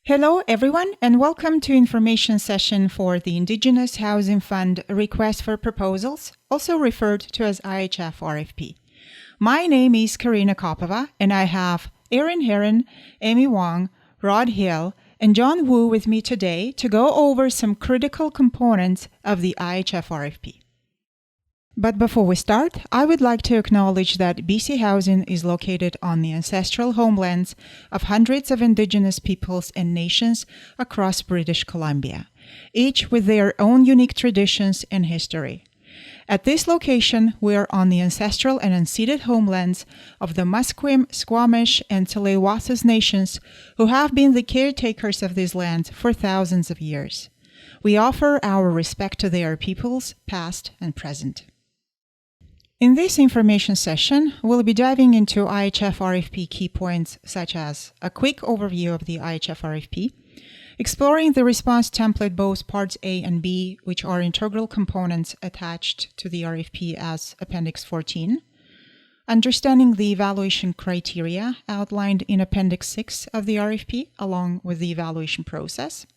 Hello, everyone, and welcome to information session for the Indigenous Housing Fund Request for Proposals, also referred to as IHF RFP. My name is Karina Kopova, and I have Erin Heron, Amy Wong, Rod Hill, and John Wu with me today to go over some critical components of the IHF RFP. But before we start, I would like to acknowledge that BC Housing is located on the ancestral homelands of hundreds of Indigenous peoples and nations across British Columbia, each with their own unique traditions and history. At this location, we are on the ancestral and unceded homelands of the Musqueam, Squamish, and Tsleil-Waututh nations, who have been the caretakers of these lands for thousands of years. We offer our respect to their peoples, past and present. In this information session, we'll be diving into IHF RFP key points such as a quick overview of the IHF RFP, exploring the response template, both parts A and B, which are integral components attached to the RFP as Appendix 14, understanding the evaluation criteria outlined in Appendix 6 of the RFP, along with the evaluation process,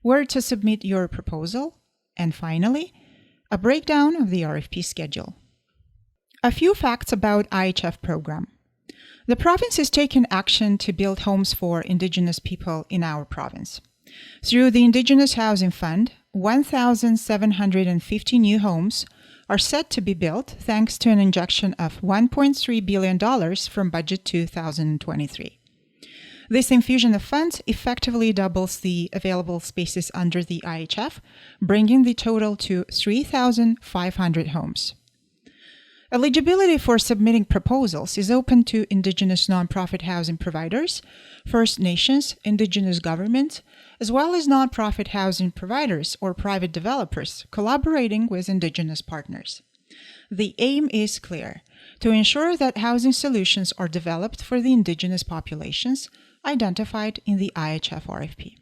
where to submit your proposal, and finally, a breakdown of the RFP schedule. A few facts about IHF program. The province has taken action to build homes for Indigenous people in our province. Through the Indigenous Housing Fund, 1,750 new homes are set to be built thanks to an injection of $1.3 billion from Budget 2023. This infusion of funds effectively doubles the available spaces under the IHF, bringing the total to 3,500 homes. Eligibility for submitting proposals is open to Indigenous nonprofit housing providers, First Nations, Indigenous governments, as well as nonprofit housing providers or private developers collaborating with Indigenous partners. The aim is clear: to ensure that housing solutions are developed for the Indigenous populations identified in the IHF RFP.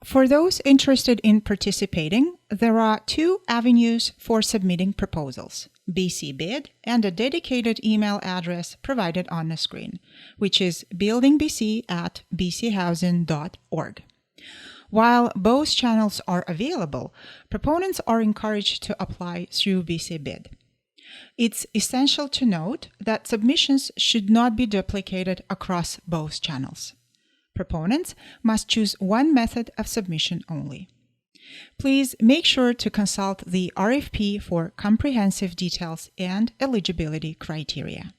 For those interested in participating, there are two avenues for submitting proposals: BC Bid and a dedicated email address provided on the screen, which is buildingbc@bchousing.org. While both channels are available, proponents are encouraged to apply through BC Bid. It's essential to note that submissions should not be duplicated across both channels. Proponents must choose one method of submission only. Please make sure to consult the RFP for comprehensive details and eligibility criteria.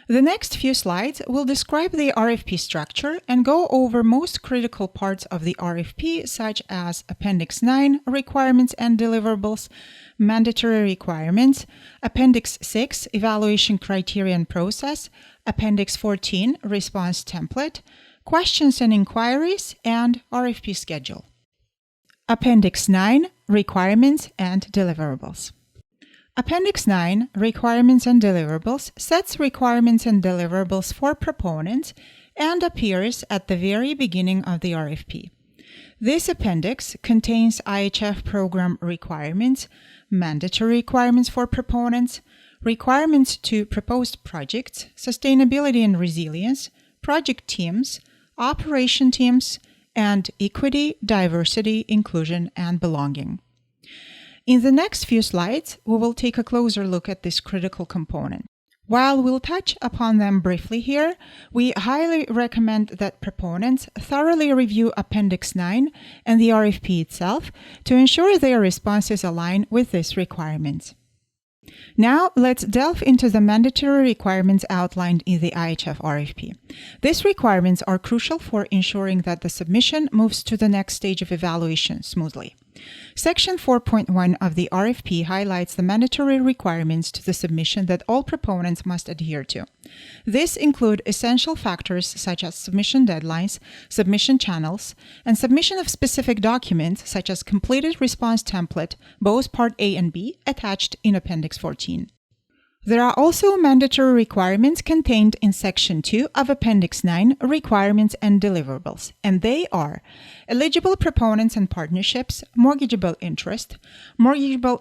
The next few slides will describe the RFP structure and go over most critical parts of the RFP, such as Appendix 9, Requirements and Deliverables, Mandatory Requirements, Appendix 6, Evaluation Criteria and Process, Appendix 14, Response Template, Questions and Inquiries, and RFP Schedule. Appendix 9, Requirements and Deliverables. Appendix 9, Requirements and Deliverables, sets requirements and deliverables for proponents and appears at the very beginning of the RFP. This appendix contains IHF program requirements, mandatory requirements for proponents, requirements to proposed projects, sustainability and resilience, project teams, operation teams, and equity, diversity, inclusion, and belonging. In the next few slides, we will take a closer look at this critical component. While we'll touch upon them briefly here, we highly recommend that proponents thoroughly review Appendix 9 and the RFP itself to ensure their responses align with these requirements. Now, let's delve into the mandatory requirements outlined in the IHF RFP. These requirements are crucial for ensuring that the submission moves to the next stage of evaluation smoothly. Section 4.1 of the RFP highlights the mandatory requirements to the submission that all proponents must adhere to. These include essential factors such as submission deadlines, submission channels, and submission of specific documents such as completed response template, both Part A and B, attached in Appendix 14. There are also mandatory requirements contained in Section 2 of Appendix 9, Requirements and Deliverables, and they are eligible proponents and partnerships, mortgageable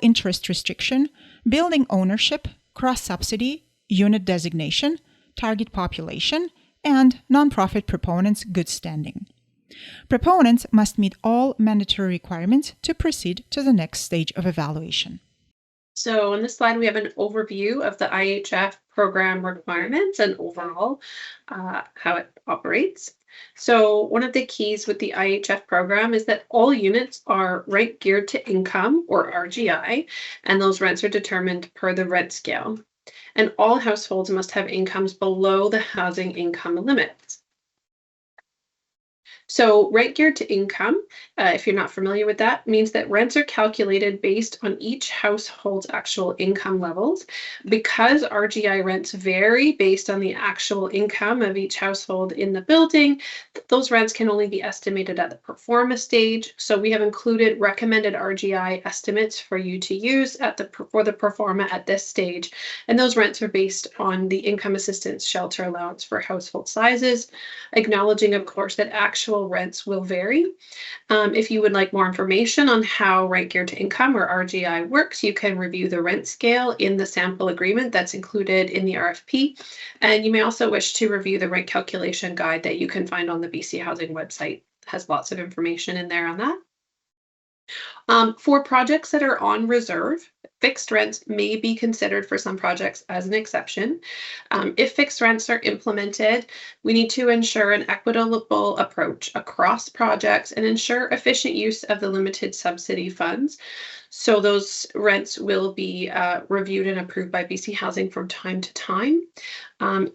interest restriction, building ownership, cross-subsidy, unit designation, target population, and nonprofit proponents' good standing. Proponents must meet all mandatory requirements to proceed to the next stage of evaluation. So on this slide, we have an overview of the IHF program requirements and overall how it operates. So one of the keys with the IHF program is that all units are rent geared to income, or RGI, and those rents are determined per the rent scale. And all households must have incomes below the housing income limits. So rent geared to income, if you're not familiar with that, means that rents are calculated based on each household's actual income levels. Because RGI rents vary based on the actual income of each household in the building, those rents can only be estimated at the pro forma stage. So we have included recommended RGI estimates for you to use for the pro forma at this stage. And those rents are based on the income assistance shelter allowance for household sizes, acknowledging, of course, that actual rents will vary. If you would like more information on how rent geared to income, or RGI, works, you can review the rent scale in the sample agreement that's included in the RFP. And you may also wish to review the rent calculation guide that you can find on the BC Housing website. It has lots of information in there on that. For projects that are on reserve, fixed rents may be considered for some projects as an exception. If fixed rents are implemented, we need to ensure an equitable approach across projects and ensure efficient use of the limited subsidy funds. So those rents will be reviewed and approved by BC Housing from time to time.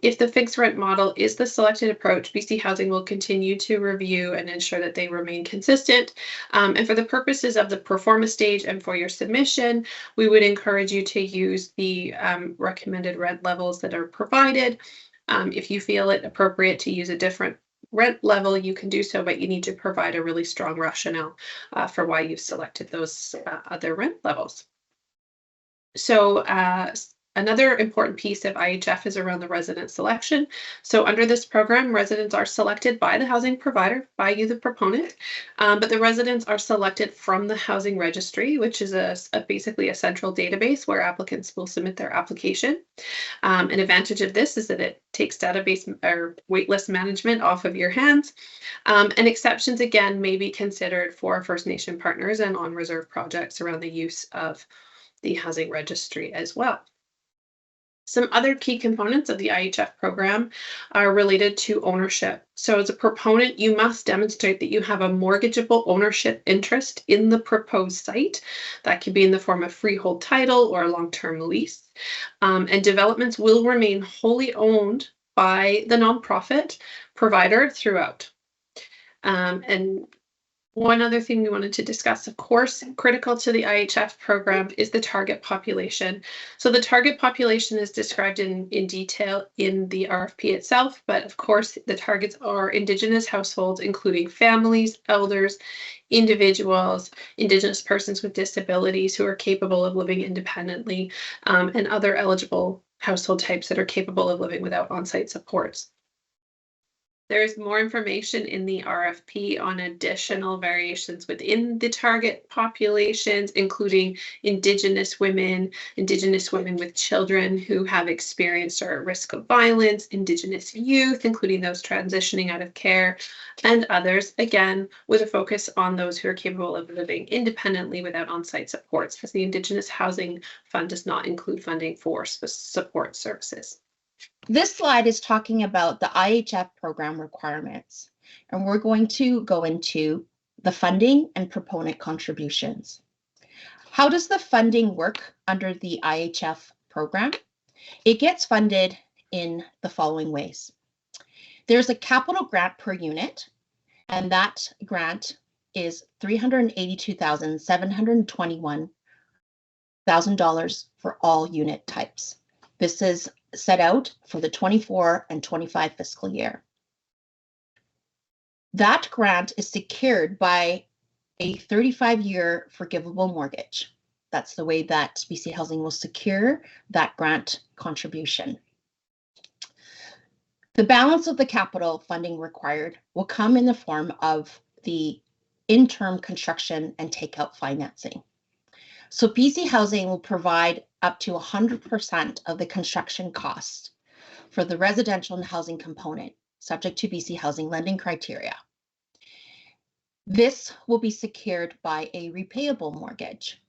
If the fixed rent model is the selected approach, BC Housing will continue to review and ensure that they remain consistent. And for the purposes of the pro forma stage and for your submission, we would encourage you to use the recommended rent levels that are provided. If you feel it appropriate to use a different rent level, you can do so, but you need to provide a really strong rationale for why you've selected those other rent levels. So another important piece of IHF is around the resident selection. So under this program, residents are selected by the housing provider, by you, the proponent, but the residents are selected from the housing registry, which is basically a central database where applicants will submit their application. An advantage of this is that it takes database or waitlist management off of your hands. And exceptions, again, may be considered for First Nation partners and on reserve projects around the use of the housing registry as well. Some other key components of the IHF program are related to ownership. So as a proponent, you must demonstrate that you have a mortgageable ownership interest in the proposed site. That can be in the form of freehold title or a long-term lease. And developments will remain wholly owned by the nonprofit provider throughout. And one other thing we wanted to discuss, of course, critical to the IHF program is the target population. So the target population is described in detail in the RFP itself, but of course the targets are Indigenous households, including families, elders, individuals, Indigenous persons with disabilities who are capable of living independently, and other eligible household types that are capable of living without on-site supports. There's more information in the RFP on additional variations within the target populations, including Indigenous women with children who have experienced or are at risk of violence, Indigenous youth, including those transitioning out of care, and others, again, with a focus on those who are capable of living independently without on-site supports, because the Indigenous Housing Fund does not include funding for support services. This slide is talking about the IHF program requirements, and we're going to go into the funding and proponent contributions. How does the funding work under the IHF program? It gets funded in the following ways. There's a capital grant per unit, and that grant is $382,721 for all unit types. This is set out for the 24 and 25 fiscal year. That grant is secured by a 35-year forgivable mortgage. That's the way that BC Housing will secure that grant contribution. The balance of the capital funding required will come in the form of the interim construction and takeout financing. So BC Housing will provide up to 100% of the construction costs for the residential and housing component, subject to BC Housing lending criteria. This will be secured by a repayable mortgage,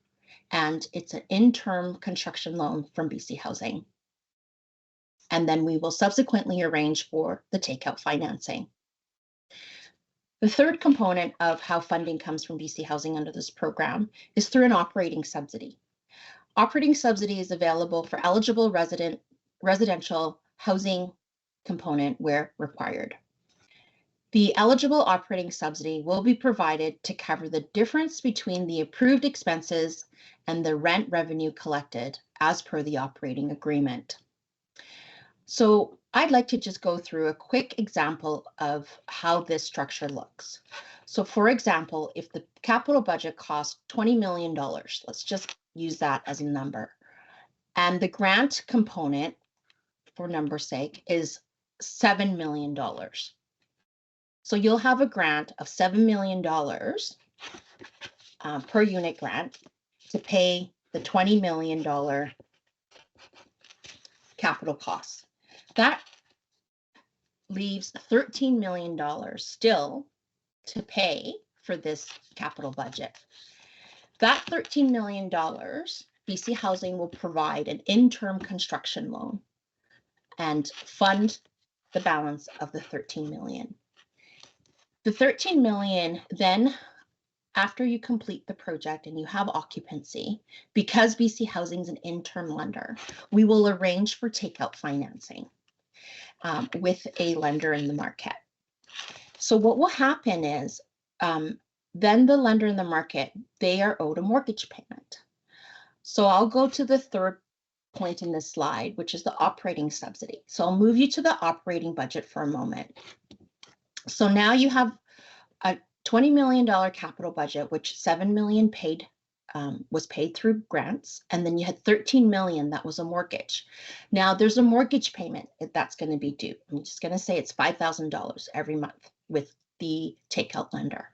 and it's an in-term construction loan from BC Housing. And then we will subsequently arrange for the takeout financing. The third component of how funding comes from BC Housing under this program is through an operating subsidy. Operating subsidy is available for eligible residential housing component where required. The eligible operating subsidy will be provided to cover the difference between the approved expenses and the rent revenue collected as per the operating agreement. So I'd like to just go through a quick example of how this structure looks. So for example, if the capital budget costs $20 million, let's just use that as a number, and the grant component, for number's sake, is $7 million. So you'll have a grant of $7 million per unit grant to pay the $20 million capital costs. That leaves $13 million still to pay for this capital budget. That $13 million, BC Housing will provide an interim construction loan and fund the balance of the $13 million. The $13 million then, after you complete the project and you have occupancy, because BC Housing is an interim lender, we will arrange for takeout financing with a lender in the market. So what will happen is then the lender in the market, they are owed a mortgage payment. So I'll go to the third point in this slide, which is the operating subsidy. So I'll move you to the operating budget for a moment. So now you have a $20 million capital budget, which $7 million was paid through grants, and then you had $13 million that was a mortgage. Now there's a mortgage payment that's going to be due. I'm just going to say it's $5,000 every month with the takeout lender.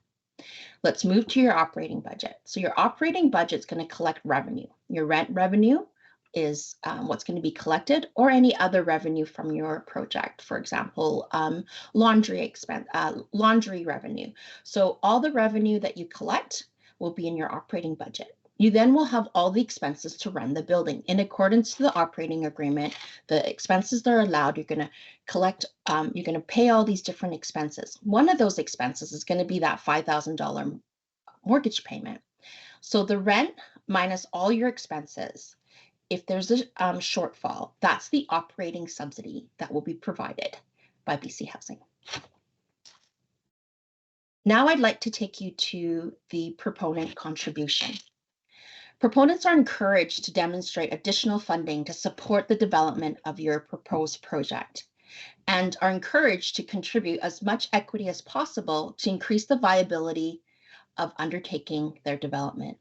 Let's move to your operating budget. So your operating budget is going to collect revenue. Your rent revenue is what's going to be collected, or any other revenue from your project. For example, laundry revenue. So all the revenue that you collect will be in your operating budget. You then will have all the expenses to run the building. In accordance to the operating agreement, the expenses that are allowed, you're going to collect, you're going to pay all these different expenses. One of those expenses is going to be that $5,000 mortgage payment. So the rent minus all your expenses, if there's a shortfall, that's the operating subsidy that will be provided by BC Housing. Now I'd like to take you to the proponent contribution. Proponents are encouraged to demonstrate additional funding to support the development of your proposed project, and are encouraged to contribute as much equity as possible to increase the viability of undertaking their development.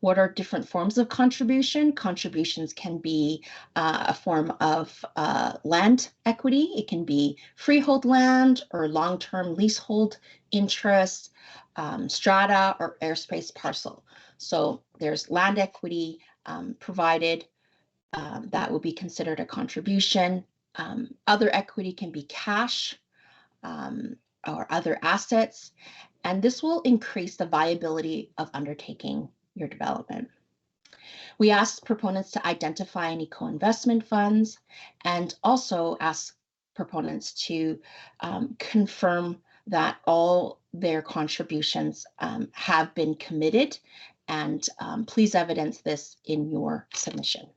What are different forms of contribution? Contributions can be a form of land equity. It can be freehold land or long-term leasehold interest, strata, or airspace parcel. So there's land equity provided that will be considered a contribution. Other equity can be cash or other assets, and this will increase the viability of undertaking your development. We ask proponents to identify any co-investment funds, and also ask proponents to confirm that all their contributions have been committed, and please evidence this in your submission.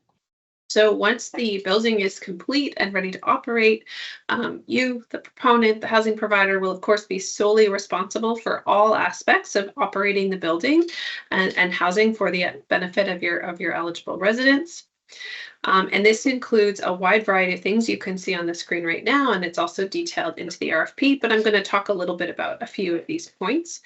So once the building is complete and ready to operate, you, the proponent, the housing provider, will of course be solely responsible for all aspects of operating the building and housing for the benefit of your eligible residents. And this includes a wide variety of things you can see on the screen right now, and it's also detailed into the RFP, but I'm going to talk a little bit about a few of these points.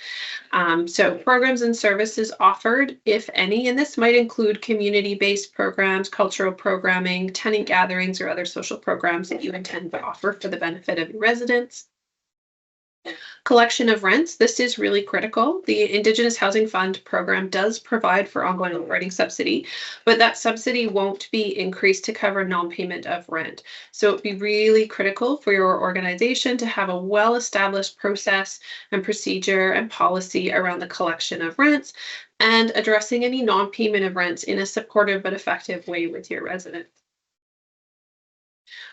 So programs and services offered, if any, and this might include community-based programs, cultural programming, tenant gatherings, or other social programs that you intend to offer for the benefit of your residents. Collection of rents. This is really critical. The Indigenous Housing Fund program does provide for ongoing operating subsidy, but that subsidy won't be increased to cover non-payment of rent. So it'd be really critical for your organization to have a well-established process and procedure and policy around the collection of rents and addressing any non-payment of rents in a supportive but effective way with your residents.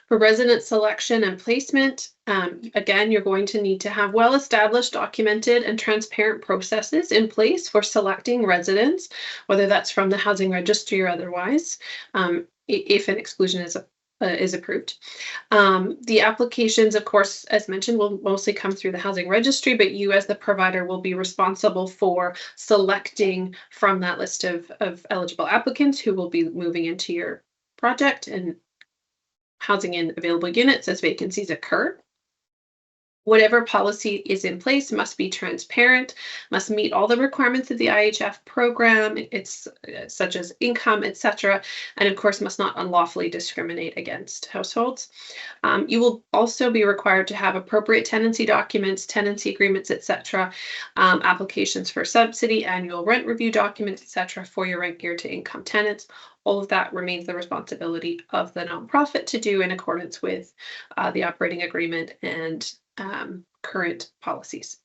For resident selection and placement, again, you're going to need to have well-established, documented, and transparent processes in place for selecting residents, whether that's from the housing registry or otherwise, if an exclusion is approved. The applications, of course, as mentioned, will mostly come through the housing registry, but you as the provider will be responsible for selecting from that list of eligible applicants who will be moving into your project and housing in available units as vacancies occur. Whatever policy is in place must be transparent, must meet all the requirements of the IHF program, it's such as income, etc., and of course must not unlawfully discriminate against households. You will also be required to have appropriate tenancy documents, tenancy agreements, etc., applications for subsidy, annual rent review documents, etc., for your rent geared to income tenants. All of that remains the responsibility of the nonprofit to do in accordance with the operating agreement and current policies.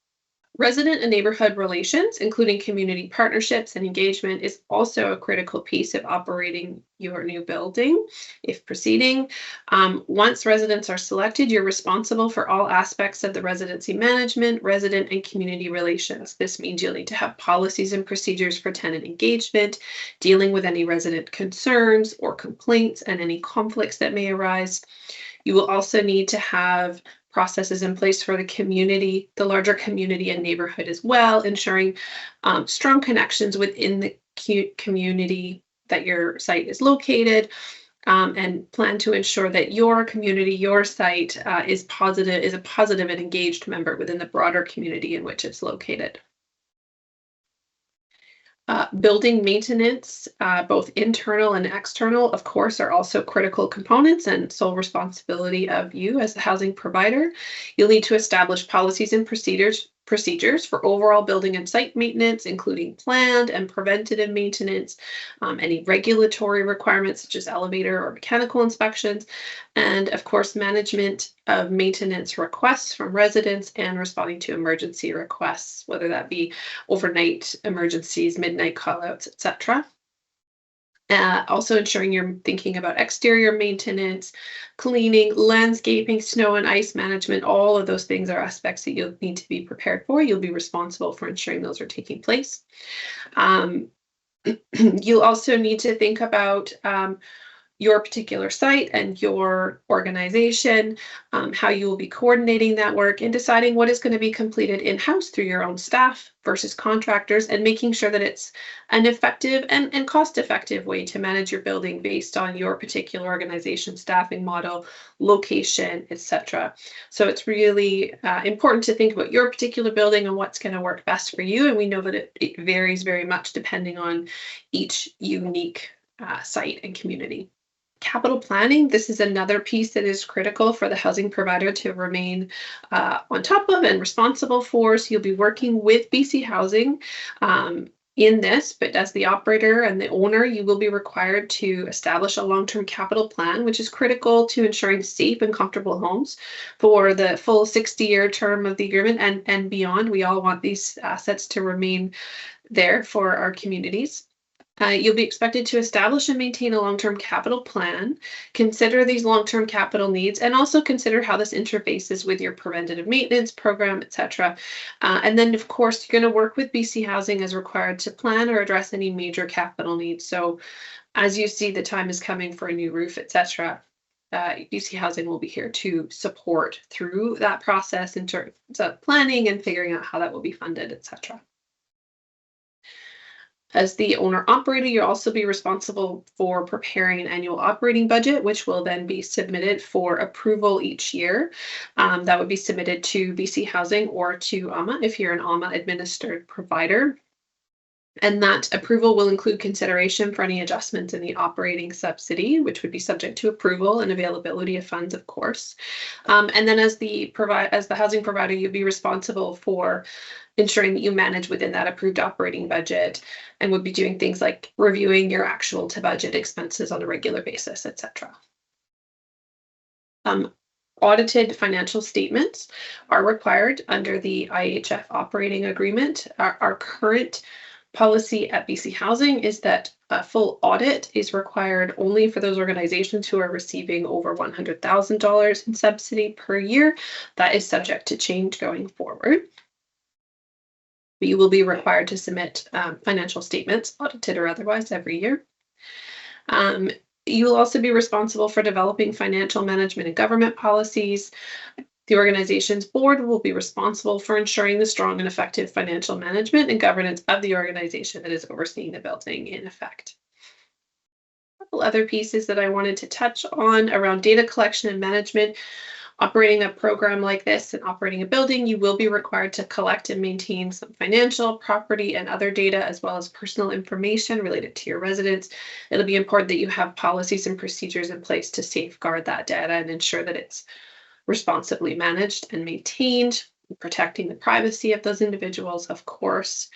Resident and neighborhood relations, including community partnerships and engagement, is also a critical piece of operating your new building if proceeding. Once residents are selected, you're responsible for all aspects of the residency management, resident and community relations. This means you'll need to have policies and procedures for tenant engagement, dealing with any resident concerns or complaints and any conflicts that may arise. You will also need to have processes in place for the community, the larger community and neighborhood as well, ensuring strong connections within the community that your site is located, and plan to ensure that your community, your site is a positive and engaged member within the broader community in which it's located. Building maintenance, both internal and external, of course, are also critical components and sole responsibility of you as the housing provider. You'll need to establish policies and procedures for overall building and site maintenance, including planned and preventative maintenance, any regulatory requirements such as elevator or mechanical inspections, and of course, management of maintenance requests from residents and responding to emergency requests, whether that be overnight emergencies, midnight callouts, etc. Also ensuring you're thinking about exterior maintenance, cleaning, landscaping, snow and ice management. All of those things are aspects that you'll need to be prepared for. You'll be responsible for ensuring those are taking place. You'll also need to think about your particular site and your organization, how you will be coordinating that work and deciding what is going to be completed in-house through your own staff versus contractors, and making sure that it's an effective and cost-effective way to manage your building based on your particular organization, staffing model, location, etc. So it's really important to think about your particular building and what's going to work best for you. And we know that it varies very much depending on each unique site and community. Capital planning, this is another piece that is critical for the housing provider to remain on top of and responsible for. So you'll be working with BC Housing in this, but as the operator and the owner, you will be required to establish a long-term capital plan, which is critical to ensuring safe and comfortable homes for the full 60-year term of the agreement and beyond. We all want these assets to remain there for our communities. You'll be expected to establish and maintain a long-term capital plan, consider these long-term capital needs, and also consider how this interfaces with your preventative maintenance program, etc. And then, of course, you're going to work with BC Housing as required to plan or address any major capital needs. So as you see the time is coming for a new roof, etc., BC Housing will be here to support through that process in terms of planning and figuring out how that will be funded, etc. As the owner operator, you'll also be responsible for preparing an annual operating budget, which will then be submitted for approval each year. That would be submitted to BC Housing or to AMA if you're an AMA administered provider. And that approval will include consideration for any adjustments in the operating subsidy, which would be subject to approval and availability of funds, of course. And then as the housing provider, you'd be responsible for ensuring that you manage within that approved operating budget, and would be doing things like reviewing your actual to budget expenses on a regular basis, etc. Audited financial statements are required under the IHF operating agreement. Our current policy at BC Housing is that a full audit is required only for those organizations who are receiving over $100,000 in subsidy per year. That is subject to change going forward. But you will be required to submit financial statements, audited or otherwise, every year. You will also be responsible for developing financial management and government policies. The organization's board will be responsible for ensuring the strong and effective financial management and governance of the organization that is overseeing the building in effect. A couple other pieces that I wanted to touch on around data collection and management. Operating a program like this and operating a building, you will be required to collect and maintain some financial, property, and other data, as well as personal information related to your residents. It'll be important that you have policies and procedures in place to safeguard that data and ensure that it's responsibly managed and maintained, protecting the privacy of those individuals, of course.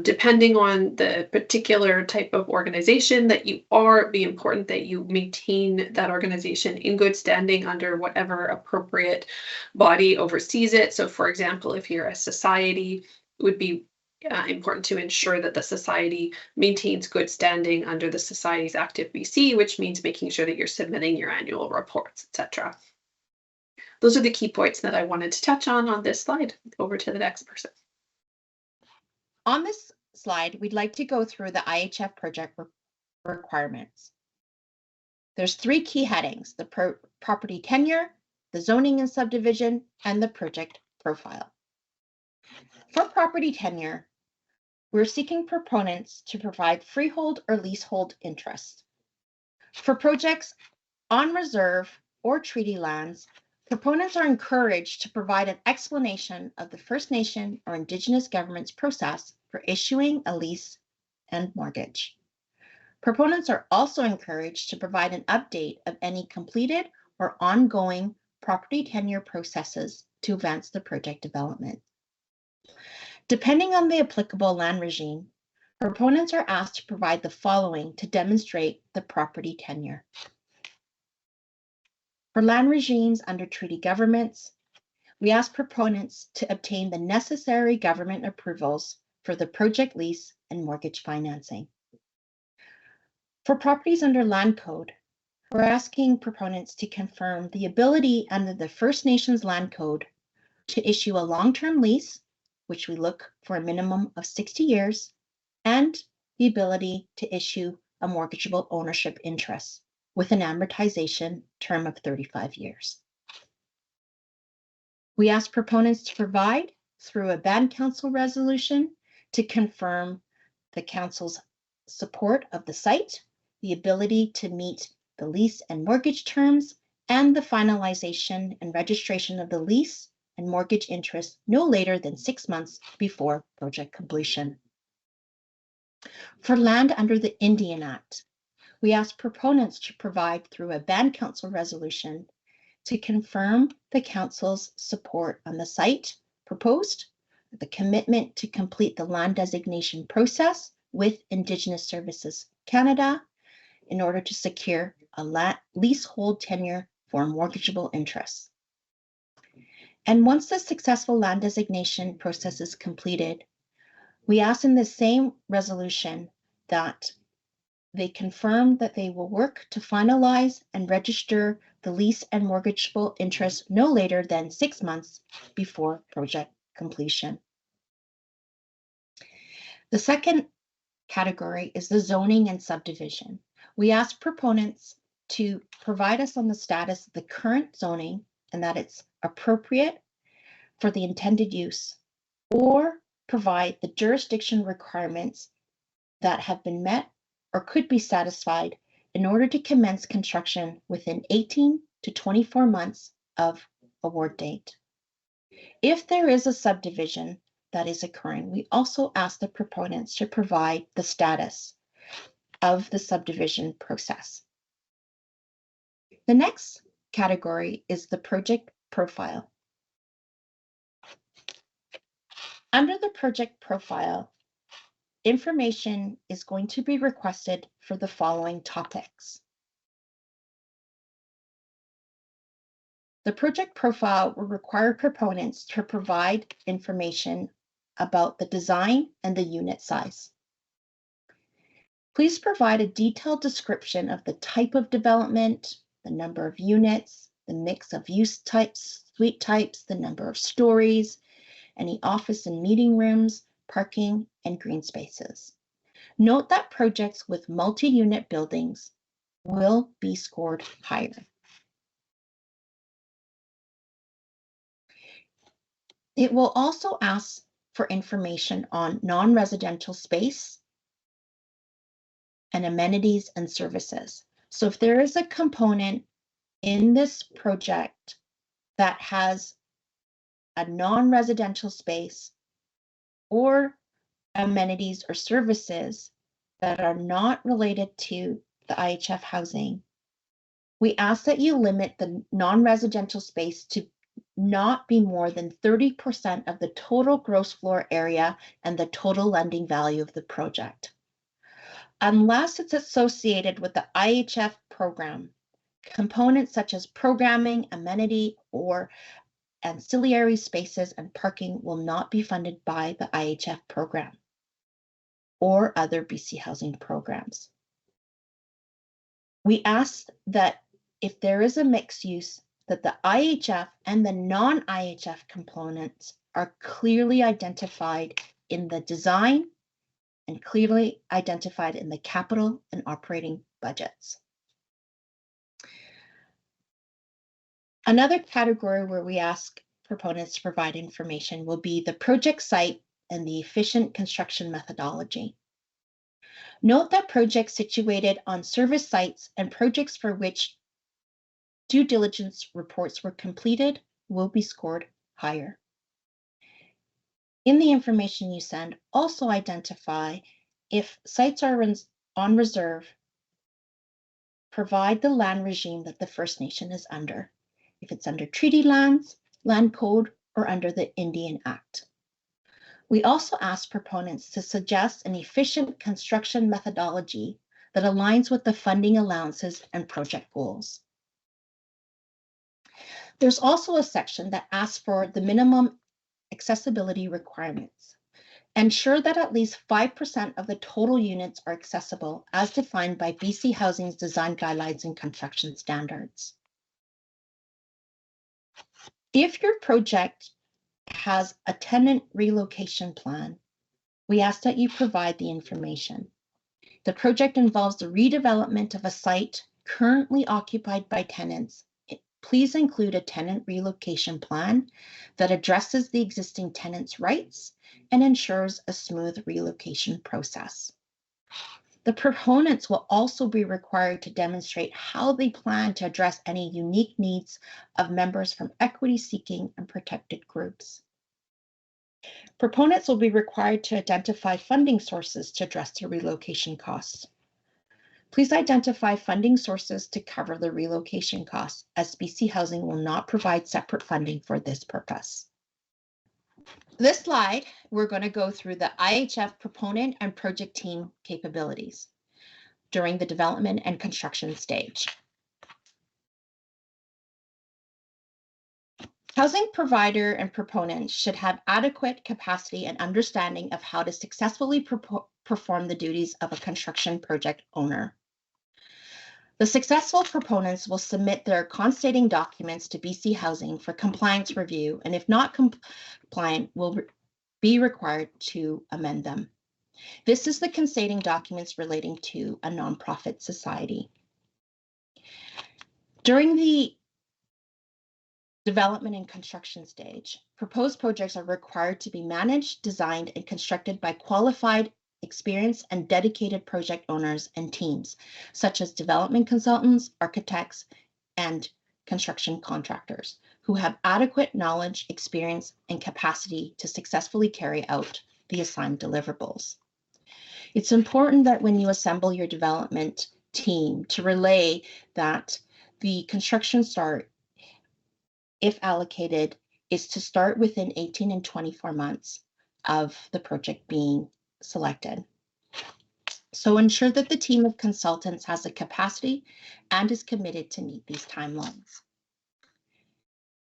Depending on the particular type of organization that you are, it'd be important that you maintain that organization in good standing under whatever appropriate body oversees it. So, for example, if you're a society, it would be important to ensure that the society maintains good standing under the Societies Act of BC, which means making sure that you're submitting your annual reports, etc. Those are the key points that I wanted to touch on this slide. Over to the next person. On this slide, we'd like to go through the IHF project requirements. There's 3 key headings: the property tenure, the zoning and subdivision, and the project profile. For property tenure, we're seeking proponents to provide freehold or leasehold interest. For projects on reserve or treaty lands, proponents are encouraged to provide an explanation of the First Nation or Indigenous government's process for issuing a lease and mortgage. Proponents are also encouraged to provide an update of any completed or ongoing property tenure processes to advance the project development. Depending on the applicable land regime, proponents are asked to provide the following to demonstrate the property tenure. For land regimes under treaty governments, we ask proponents to obtain the necessary government approvals for the project lease and mortgage financing. For properties under land code, we're asking proponents to confirm the ability under the First Nations land code to issue a long-term lease, which we look for a minimum of 60 years, and the ability to issue a mortgageable ownership interest with an amortization term of 35 years. We ask proponents to provide, through a band council resolution, to confirm the council's support of the site, the ability to meet the lease and mortgage terms, and the finalization and registration of the lease and mortgage interest no later than 6 months before project completion. For land under the Indian Act, we ask proponents to provide, through a band council resolution, to confirm the council's support on the site proposed, the commitment to complete the land designation process with Indigenous Services Canada in order to secure a leasehold tenure for mortgageable interests. And once the successful land designation process is completed, we ask in the same resolution that they confirm that they will work to finalize and register the lease and mortgageable interest no later than 6 months before project completion. The second category is the zoning and subdivision. We ask proponents to provide us on the status of the current zoning and that it's appropriate for the intended use, or provide the jurisdiction requirements that have been met or could be satisfied in order to commence construction within 18 to 24 months of award date. If there is a subdivision that is occurring, we also ask the proponents to provide the status of the subdivision process. The next category is the project profile. Under the project profile, information is going to be requested for the following topics. The project profile will require proponents to provide information about the design and the unit size. Please provide a detailed description of the type of development, the number of units, the mix of use types, suite types, the number of stories, any office and meeting rooms, parking, and green spaces. Note that projects with multi-unit buildings will be scored higher. It will also ask for information on non-residential space and amenities and services. So if there is a component in this project that has a non-residential space or amenities or services that are not related to the IHF housing, we ask that you limit the non-residential space to not be more than 30% of the total gross floor area and the total lending value of the project. Unless it's associated with the IHF program, components such as programming, amenity, or ancillary spaces and parking will not be funded by the IHF program or other BC housing programs. We ask that if there is a mixed use, that the IHF and the non-IHF components are clearly identified in the design and clearly identified in the capital and operating budgets. Another category where we ask proponents to provide information will be the project site and the efficient construction methodology. Note that projects situated on service sites and projects for which due diligence reports were completed will be scored higher. In the information you send, also identify if sites are on reserve, provide the land regime that the First Nation is under, if it's under treaty lands, land code, or under the Indian Act. We also ask proponents to suggest an efficient construction methodology that aligns with the funding allowances and project goals. There's also a section that asks for the minimum accessibility requirements. Ensure that at least 5% of the total units are accessible as defined by BC Housing's design guidelines and construction standards. If your project has a tenant relocation plan, we ask that you provide the information. The project involves the redevelopment of a site currently occupied by tenants. Please include a tenant relocation plan that addresses the existing tenant's rights and ensures a smooth relocation process. The proponents will also be required to demonstrate how they plan to address any unique needs of members from equity-seeking and protected groups. Proponents will be required to identify funding sources to address the relocation costs. Please identify funding sources to cover the relocation costs, as BC Housing will not provide separate funding for this purpose. This slide, we're going to go through the IHF proponent and project team capabilities during the development and construction stage. Housing provider and proponents should have adequate capacity and understanding of how to successfully perform the duties of a construction project owner. The successful proponents will submit their constating documents to BC Housing for compliance review, and if not compliant, will be required to amend them. This is the constating documents relating to a nonprofit society. During the development and construction stage, proposed projects are required to be managed, designed, and constructed by qualified, experienced, and dedicated project owners and teams, such as development consultants, architects, and construction contractors. who have adequate knowledge, experience, and capacity to successfully carry out the assigned deliverables. It's important that when you assemble your development team to relay that the construction start, if allocated, is to start within 18 and 24 months of the project being selected. So ensure that the team of consultants has the capacity and is committed to meet these timelines.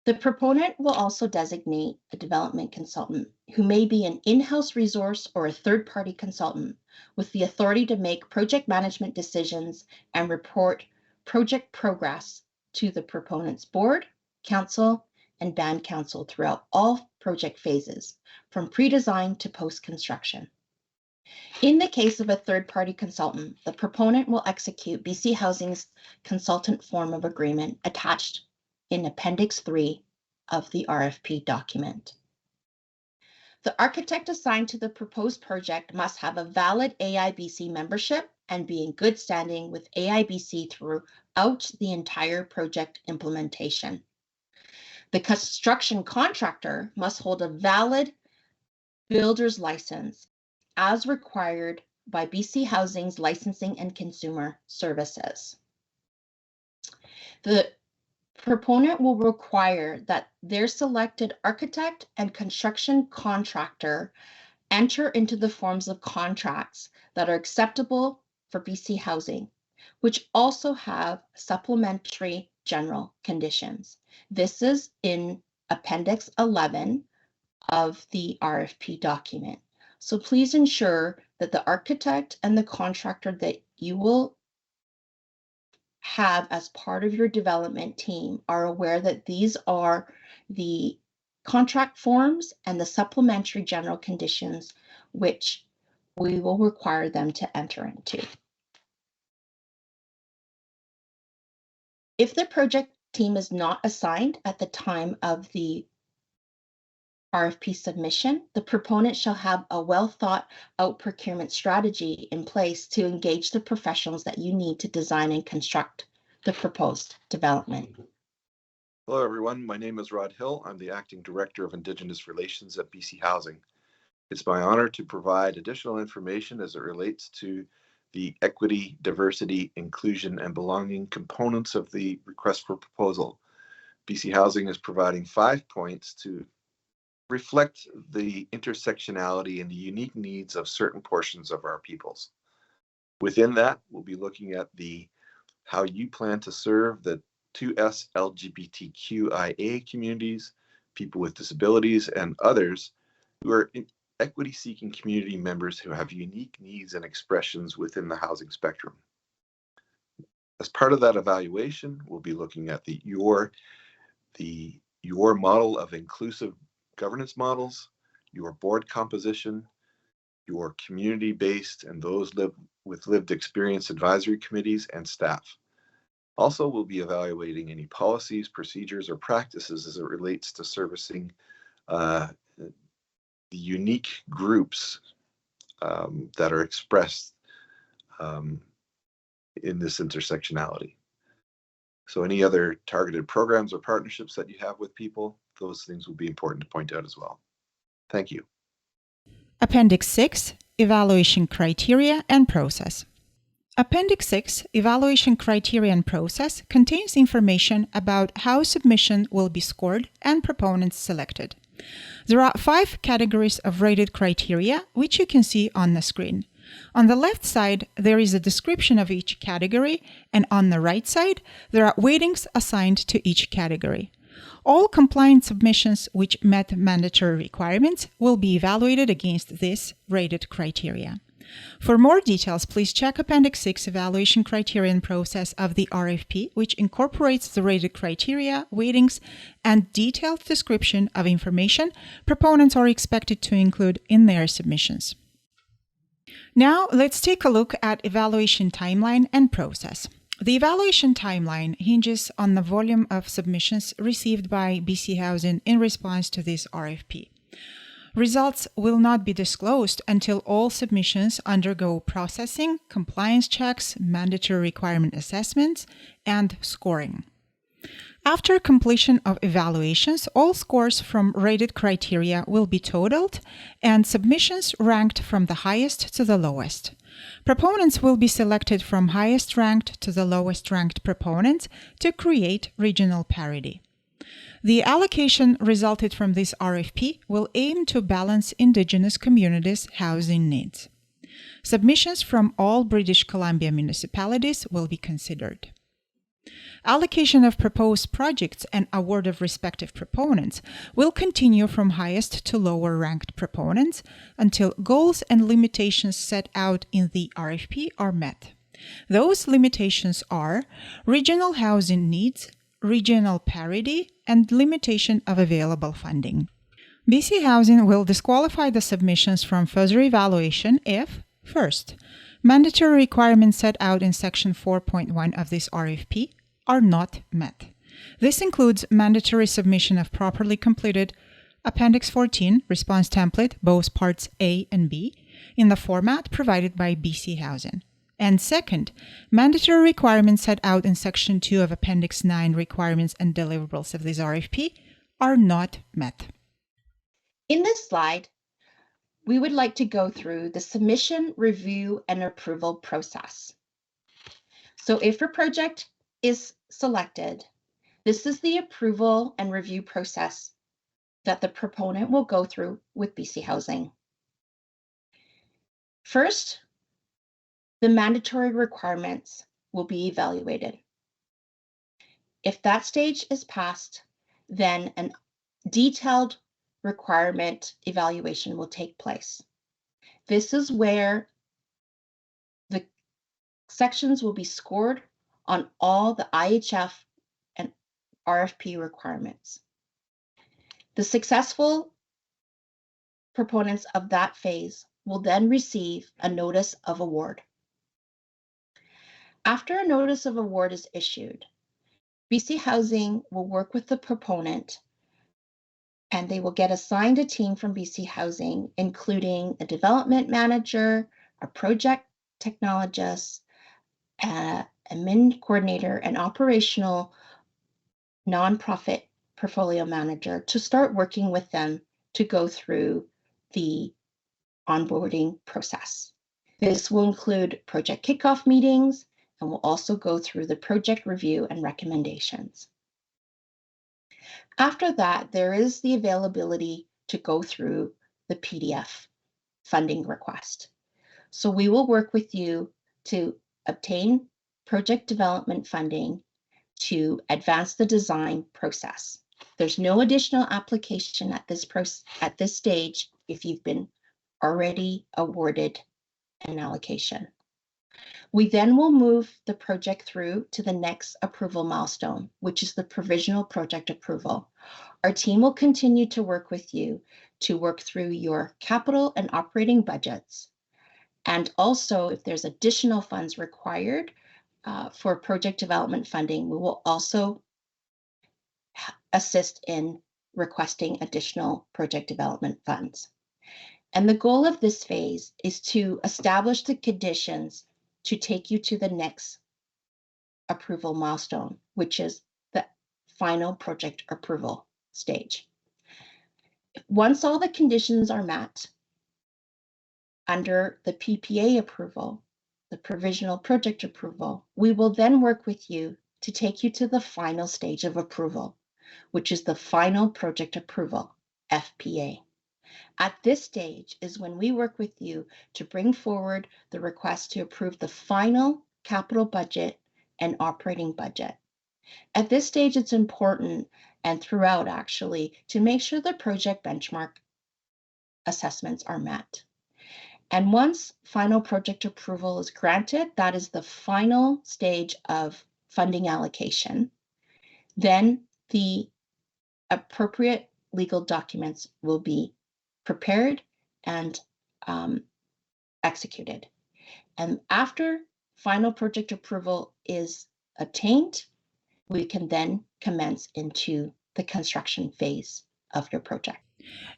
The proponent will also designate a development consultant who may be an in-house resource or a third-party consultant with the authority to make project management decisions and report project progress to the proponent's board, council, and band council throughout all project phases, from pre-design to post-construction. In the case of a third-party consultant, the proponent will execute BC Housing's consultant form of agreement attached in Appendix 3 of the RFP document. The architect assigned to the proposed project must have a valid AIBC membership and be in good standing with AIBC throughout the entire project implementation. The construction contractor must hold a valid builder's license as required by BC Housing's Licensing and Consumer Services. The proponent will require that their selected architect and construction contractor enter into the forms of contracts that are acceptable for BC Housing, which also have supplementary general conditions. This is in Appendix 11 of the RFP document. So please ensure that the architect and the contractor that you will have as part of your development team are aware that these are the contract forms and the supplementary general conditions which we will require them to enter into. If the project team is not assigned at the time of the RFP submission, the proponent shall have a well thought out procurement strategy in place to engage the professionals that you need to design and construct the proposed development. Hello, everyone. My name is Rod Hill. I'm the Acting Director of Indigenous Relations at BC Housing. It's my honor to provide additional information as it relates to the equity, diversity, inclusion, and belonging components of the request for proposal. BC Housing is providing 5 points to reflect the intersectionality and the unique needs of certain portions of our peoples. Within that, we'll be looking at how you plan to serve the 2S LGBTQIA communities, people with disabilities, and others who are equity-seeking community members who have unique needs and expressions within the housing spectrum. As part of that evaluation, we'll be looking at your model of inclusive governance models, your board composition, your community-based and those with lived experience advisory committees and staff. Also, we'll be evaluating any policies, procedures, or practices as it relates to servicing the unique groups that are expressed in this intersectionality. So any other targeted programs or partnerships that you have with people, those things will be important to point out as well. Thank you. Appendix 6, Evaluation Criteria and Process. Appendix 6, Evaluation Criteria and Process, contains information about how submission will be scored and proponents selected. There are 5 categories of rated criteria, which you can see on the screen. On the left side, there is a description of each category, and on the right side, there are weightings assigned to each category. All compliant submissions which met mandatory requirements will be evaluated against this rated criteria. For more details, please check Appendix 6 Evaluation Criteria and Process of the RFP, which incorporates the rated criteria, weightings, and detailed description of information proponents are expected to include in their submissions. Now, let's take a look at evaluation timeline and process. The evaluation timeline hinges on the volume of submissions received by BC Housing in response to this RFP. Results will not be disclosed until all submissions undergo processing, compliance checks, mandatory requirement assessments, and scoring. After completion of evaluations, all scores from rated criteria will be totaled and submissions ranked from the highest to the lowest. Proponents will be selected from highest ranked to the lowest ranked proponents to create regional parity. The allocation resulted from this RFP will aim to balance Indigenous communities' housing needs. Submissions from all British Columbia municipalities will be considered. Allocation of proposed projects and award of respective proponents will continue from highest to lower ranked proponents until goals and limitations set out in the RFP are met. Those limitations are regional housing needs, regional parity, and limitation of available funding. BC Housing will disqualify the submissions from further evaluation if, first, mandatory requirements set out in Section 4.1 of this RFP are not met. This includes mandatory submission of properly completed Appendix 14 response template, both parts A and B, in the format provided by BC Housing. And second, mandatory requirements set out in Section 2 of Appendix 9 requirements and deliverables of this RFP are not met. In this slide, we would like to go through the submission, review, and approval process. So if a project is selected, this is the approval and review process that the proponent will go through with BC Housing. First, the mandatory requirements will be evaluated. If that stage is passed, then a detailed requirement evaluation will take place. This is where the sections will be scored on all the IHF and RFP requirements. The successful proponents of that phase will then receive a notice of award. After a notice of award is issued, BC Housing will work with the proponent and they will get assigned a team from BC Housing, including a development manager, a project technologist, admin coordinator, and operational nonprofit portfolio manager to start working with them to go through the onboarding process. This will include project kickoff meetings and will also go through the project review and recommendations. After that, there is the availability to go through the PDF funding request. So we will work with you to obtain project development funding to advance the design process. There's no additional application at this stage if you've been already awarded an allocation. We then will move the project through to the next approval milestone, which is the provisional project approval. Our team will continue to work with you to work through your capital and operating budgets. And also, if there's additional funds required for project development funding, we will also assist in requesting additional project development funds. And the goal of this phase is to establish the conditions to take you to the next approval milestone, which is the final project approval stage. Once all the conditions are met under the PPA approval, the provisional project approval, we will then work with you to take you to the final stage of approval, which is the final project approval, FPA. At this stage is when we work with you to bring forward the request to approve the final capital budget and operating budget. At this stage, it's important, and throughout actually, to make sure the project benchmark assessments are met. And once final project approval is granted, that is the final stage of funding allocation. Then the appropriate legal documents will be prepared and executed. And after final project approval is obtained, we can then commence into the construction phase of your project.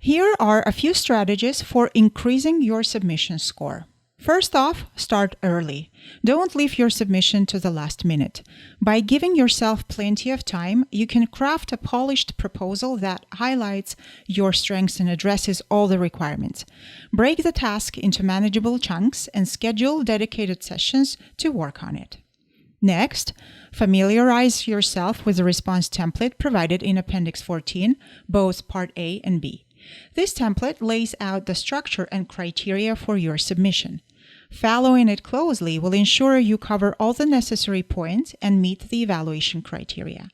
Here are a few strategies for increasing your submission score. First off, start early. Don't leave your submission to the last minute. By giving yourself plenty of time, you can craft a polished proposal that highlights your strengths and addresses all the requirements. Break the task into manageable chunks and schedule dedicated sessions to work on it. Next, familiarize yourself with the response template provided in Appendix 14, both Part A and B. This template lays out the structure and criteria for your submission. Following it closely will ensure you cover all the necessary points and meet the evaluation criteria.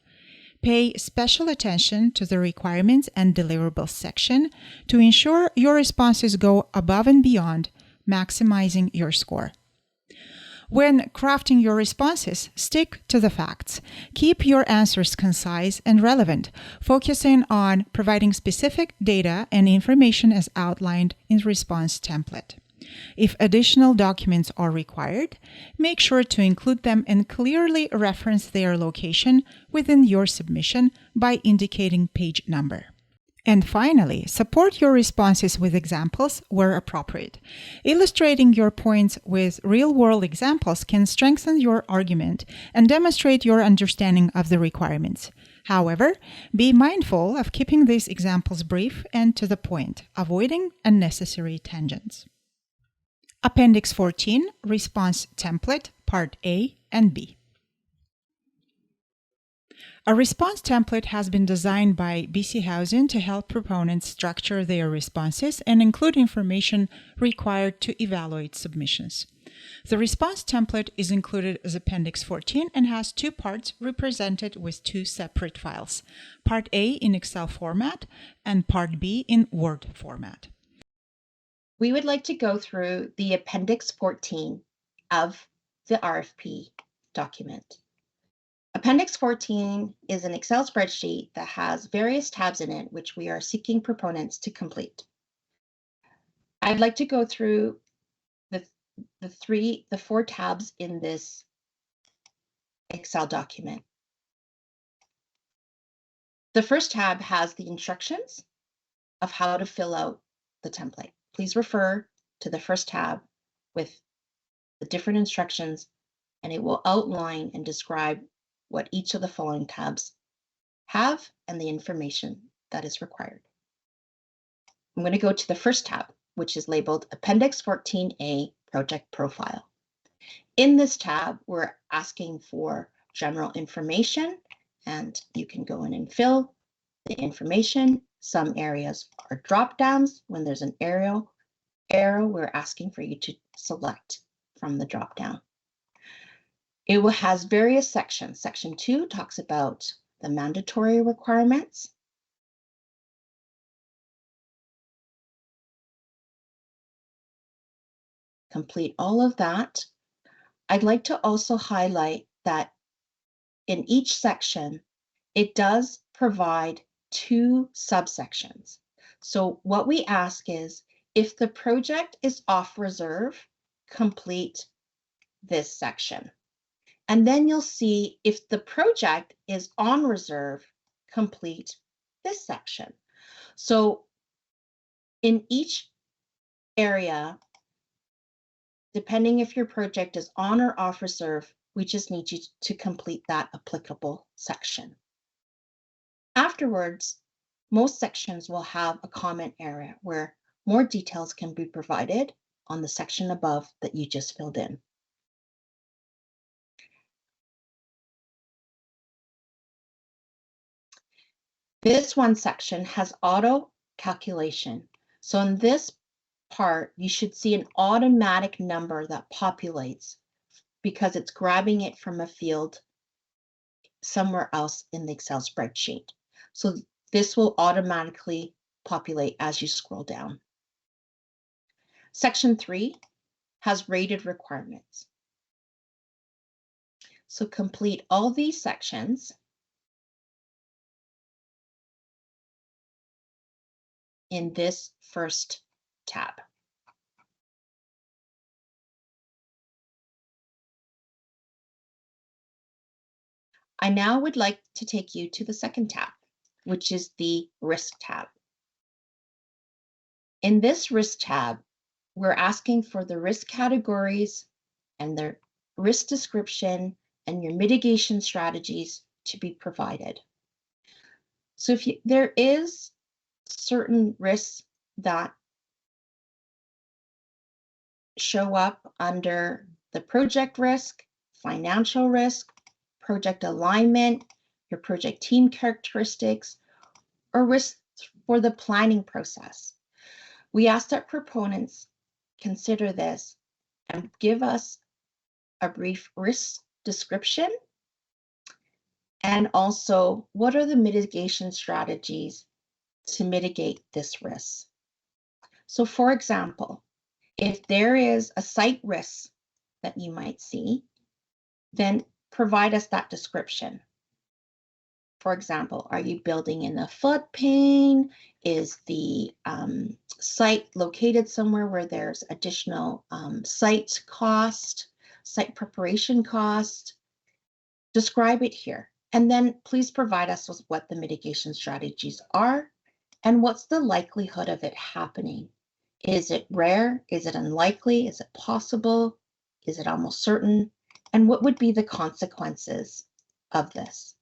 Pay special attention to the requirements and deliverables section to ensure your responses go above and beyond, maximizing your score. When crafting your responses, stick to the facts. Keep your answers concise and relevant, focusing on providing specific data and information as outlined in the response template. If additional documents are required, make sure to include them and clearly reference their location within your submission by indicating page number. And finally, support your responses with examples where appropriate. Illustrating your points with real-world examples can strengthen your argument and demonstrate your understanding of the requirements. However, be mindful of keeping these examples brief and to the point, avoiding unnecessary tangents. Appendix 14, Response Template, Part A and B. A response template has been designed by BC Housing to help proponents structure their responses and include information required to evaluate submissions. The response template is included as Appendix 14 and has two parts represented with two separate files, Part A in Excel format and Part B in Word format. We would like to go through the Appendix 14 of the RFP document. Appendix 14 is an Excel spreadsheet that has various tabs in it, which we are seeking proponents to complete. I'd like to go through the four tabs in this Excel document. The first tab has the instructions of how to fill out the template. Please refer to the first tab with the different instructions, and it will outline and describe what each of the following tabs have and the information that is required. I'm going to go to the first tab, which is labeled Appendix 14A Project Profile. In this tab, we're asking for general information, and you can go in and fill the information. Some areas are drop downs. When there's an arrow, we're asking for you to select from the drop down. It has various sections. Section 2 talks about the mandatory requirements. Complete all of that. I'd like to also highlight that in each section, it does provide two subsections. So what we ask is, if the project is off reserve, complete this section. And then you'll see if the project is on reserve, complete this section. So in each area, depending if your project is on or off reserve, we just need you to complete that applicable section. Afterwards, most sections will have a comment area where more details can be provided on the section above that you just filled in. This one section has auto calculation. So in this part, you should see an automatic number that populates because it's grabbing it from a field somewhere else in the Excel spreadsheet. So this will automatically populate as you scroll down. Section 3 has rated requirements. So complete all these sections in this first tab. I now would like to take you to the second tab, which is the risk tab. In this risk tab, we're asking for the risk categories and their risk description and your mitigation strategies to be provided. So if there is certain risks that show up under the project risk, financial risk, project alignment, your project team characteristics, or risks for the planning process, we ask that proponents consider this and give us a brief risk description, and also what are the mitigation strategies to mitigate this risk. So for example, if there is a site risk that you might see, then provide us that description. For example, are you building in a floodplain? Is the site located somewhere where there's additional site cost, site preparation cost? Describe it here. And then please provide us with what the mitigation strategies are and what's the likelihood of it happening. Is it rare? Is it unlikely? Is it possible? Is it almost certain? And what would be the consequences of this?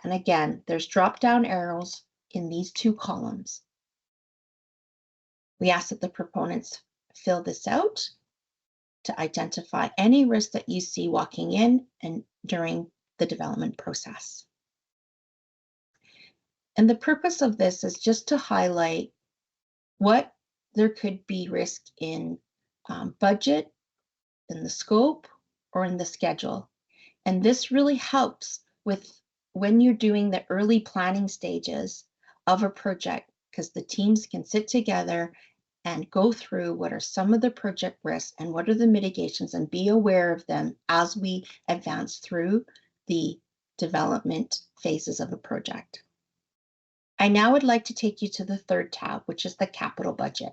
And again, there's drop-down arrows in these two columns. We ask that the proponents fill this out to identify any risk that you see walking in and during the development process. And the purpose of this is just to highlight what there could be risk in budget, in the scope, or in the schedule. And this really helps with when you're doing the early planning stages of a project, because the teams can sit together and go through what are some of the project risks and what are the mitigations and be aware of them as we advance through the development phases of a project. I now would like to take you to the third tab, which is the capital budget.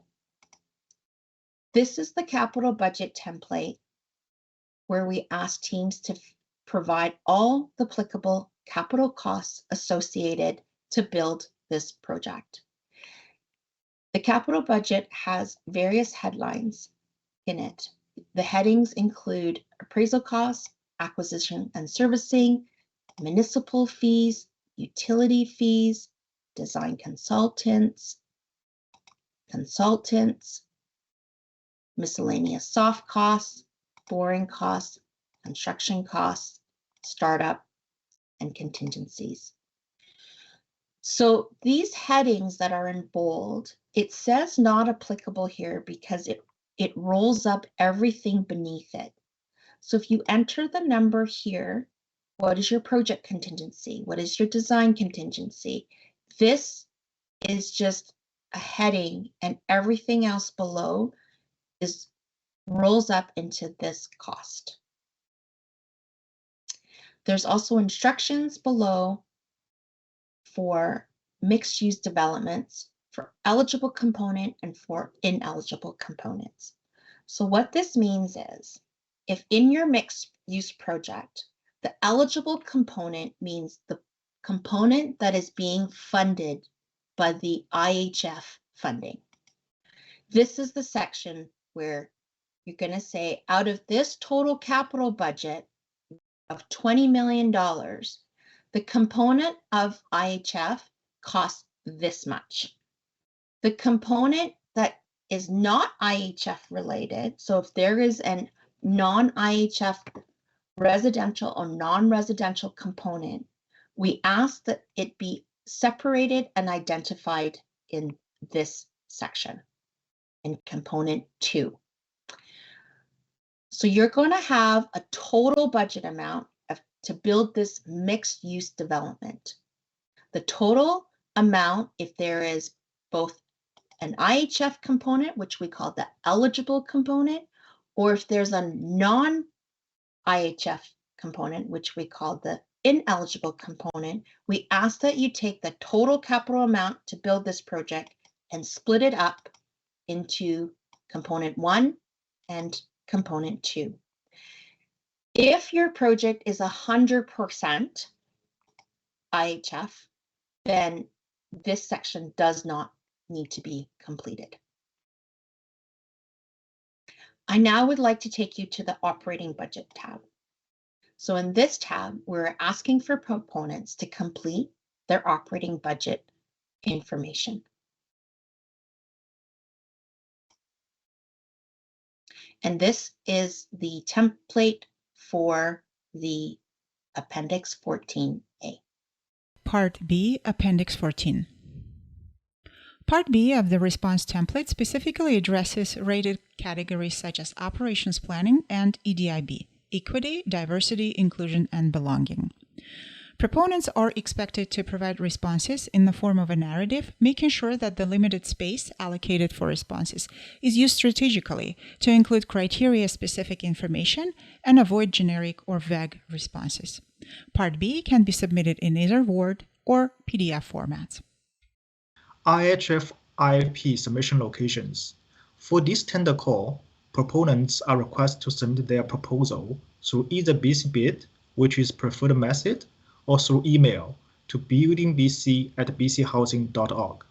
This is the capital budget template where we ask teams to provide all the applicable capital costs associated to build this project. The capital budget has various headlines in it. The headings include appraisal costs, acquisition and servicing, municipal fees, utility fees, design consultants, miscellaneous soft costs, borrowing costs, construction costs, startup, and contingencies. So these headings that are in bold, it says not applicable here because it rolls up everything beneath it. So if you enter the number here, what is your project contingency? What is your design contingency? This is just a heading, and everything else below rolls up into this cost. There's also instructions below for mixed use developments, for eligible component and for ineligible components. So what this means is, if in your mixed use project, the eligible component means the component that is being funded by the IHF funding. This is the section where you're going to say, out of this total capital budget of $20 million, the component of IHF costs this much. The component that is not IHF related, so if there is a non-IHF residential or non-residential component, we ask that it be separated and identified in this section, in component 2. So you're going to have a total budget amount to build this mixed use development. The total amount, if there is both an IHF component, which we call the eligible component, or if there's a non-IHF component, which we call the ineligible component, we ask that you take the total capital amount to build this project and split it up into component 1 and component 2. If your project is 100% IHF, then this section does not need to be completed. I now would like to take you to the operating budget tab. So in this tab, we're asking for proponents to complete their operating budget information. And this is the template for the Appendix 14A. Part B, Appendix 14. Part B of the response template specifically addresses rated categories such as operations planning and EDIB, equity, diversity, inclusion, and belonging. Proponents are expected to provide responses in the form of a narrative, making sure that the limited space allocated for responses is used strategically to include criteria-specific information and avoid generic or vague responses. Part B can be submitted in either Word or PDF formats. IHF IFP submission locations. For this tender call, proponents are requested to submit their proposal through either BC Bid, which is preferred method, or through email to buildingbc@bchousing.org.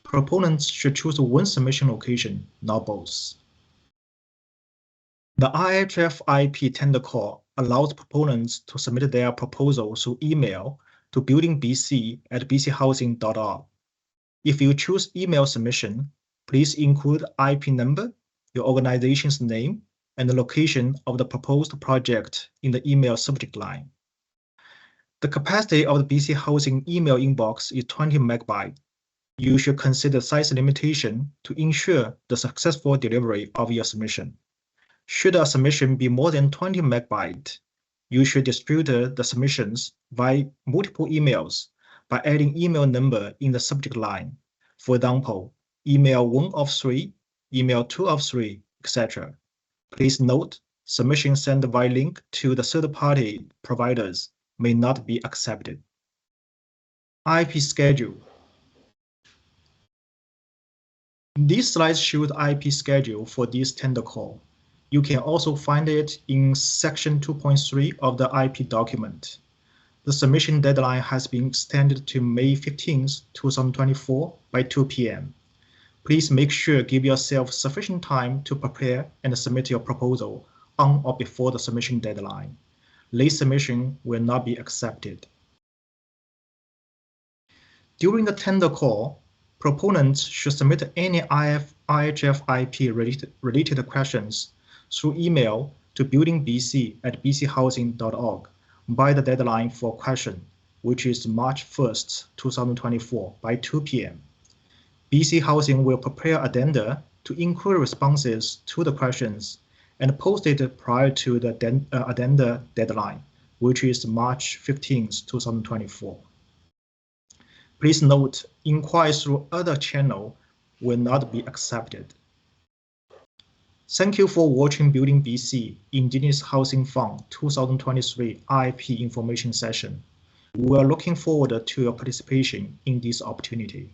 Proponents should choose one submission location, not both. The IHF IP tender call allows proponents to submit their proposal through email to buildingbc@bchousing.org. If you choose email submission, please include IP number, your organization's name, and the location of the proposed project in the email subject line. The capacity of the BC Housing email inbox is 20 MB. You should consider size limitation to ensure the successful delivery of your submission. Should a submission be more than 20 MB, you should distribute the submissions via multiple emails by adding email number in the subject line. For example, email 1 of 3, email 2 of 3, etc. Please note, submission sent via link to the third-party providers may not be accepted. IP schedule. This slide shows IP schedule for this tender call. You can also find it in section 2.3 of the IP document. The submission deadline has been extended to May 15, 2024 by 2 p.m. Please make sure give yourself sufficient time to prepare and submit your proposal on or before the submission deadline. Late submission will not be accepted. During the tender call, proponents should submit any IHF IP related questions through email to buildingbc@bchousing.org by the deadline for question, which is March 1st, 2024 by 2 p.m. BC Housing will prepare addenda to include responses to the questions and post it prior to the addenda deadline, which is March 15th, 2024. Please note, inquiries through other channel will not be accepted. Thank you for watching Building BC Indigenous Housing Fund 2023 RFP information session. We are looking forward to your participation in this opportunity.